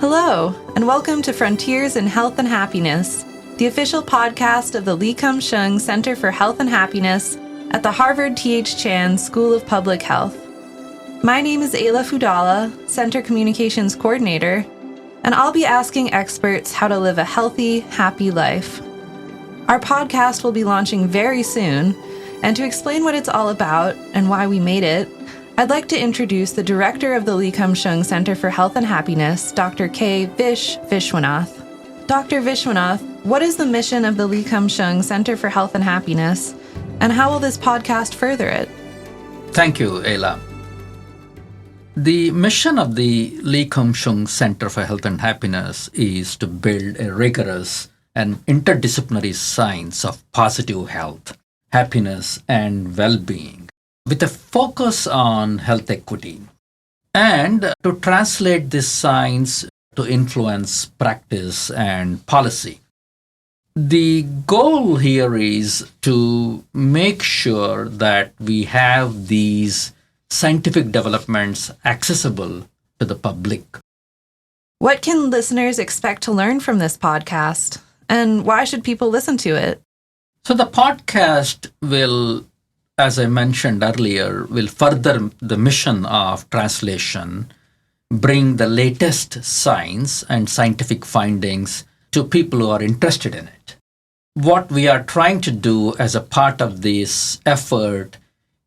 Hello, and welcome to Frontiers in Health and Happiness, the official podcast of the Kum Sheung Center for Health and Happiness at the Harvard T.H. Chan School of Public Health. My name is Ayla Fudala, Center Communications Coordinator, and I'll be asking experts how to live a healthy, happy life. Our podcast will be launching very soon, and to explain what it's all about and why we made it, I'd like to introduce the director of the Kum Sheung Center for Health and Happiness, Dr. Vish Viswanath. Dr. Viswanath, what is the mission of the Kum Sheung Center for Health and Happiness, and how will this podcast further it? Thank you, Ayla. The mission of the Kum Sheung Center for Health and Happiness is to build a rigorous and interdisciplinary science of positive health, happiness, and well-being, with a focus on health equity, and to translate this science to influence practice and policy. The goal here is to make sure that we have these scientific developments accessible to the public. What can listeners expect to learn from this podcast, and why should people listen to it? So the podcast will, as I mentioned earlier, will further the mission of translation, bring the latest science and scientific findings to people who are interested in it. What we are trying to do as a part of this effort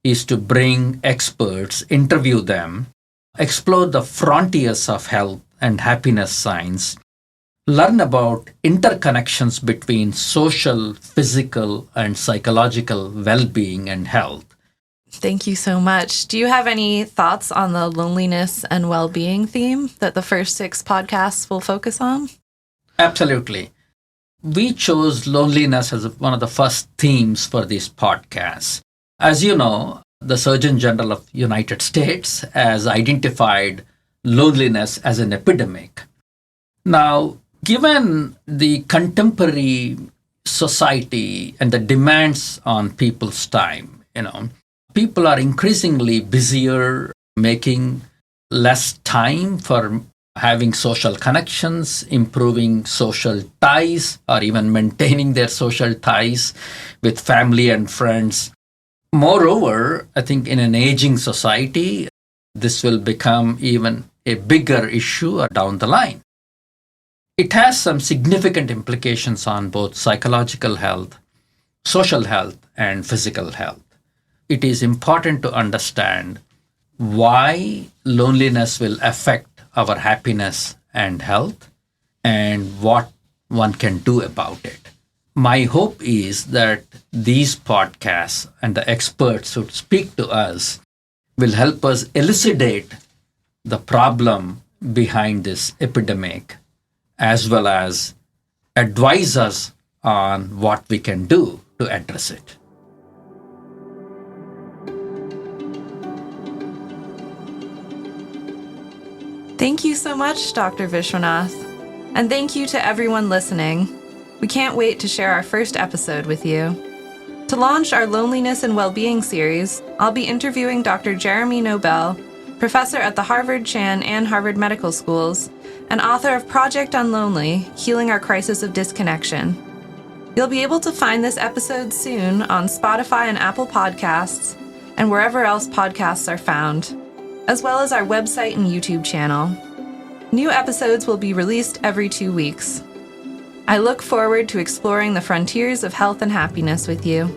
is to bring experts, interview them, explore the frontiers of health and happiness science, learn about interconnections between social, physical, and psychological well-being and health. Thank you so much. Do you have any thoughts on the loneliness and well-being theme that the first 6 podcasts will focus on? Absolutely. We chose loneliness as one of the first themes for this podcast. As you know, the Surgeon General of the United States has identified loneliness as an epidemic. Now, given the contemporary society and the demands on people's time, people are increasingly busier, making less time for having social connections, improving social ties, or even maintaining their social ties with family and friends. Moreover, I think in an aging society, this will become even a bigger issue down the line. It has some significant implications on both psychological health, social health, and physical health. It is important to understand why loneliness will affect our happiness and health and what one can do about it. My hope is that these podcasts and the experts who speak to us will help us elucidate the problem behind this epidemic, as well as advise us on what we can do to address it. Thank you so much, Dr. Viswanath. And thank you to everyone listening. We can't wait to share our first episode with you. To launch our Loneliness and Wellbeing series, I'll be interviewing Dr. Jeremy Nobel, professor at the Harvard Chan and Harvard Medical Schools, and author of Project Unlonely, Healing Our Crisis of Disconnection. You'll be able to find this episode soon on Spotify and Apple Podcasts, and wherever else podcasts are found, as well as our website and YouTube channel. New episodes will be released every 2 weeks. I look forward to exploring the frontiers of health and happiness with you.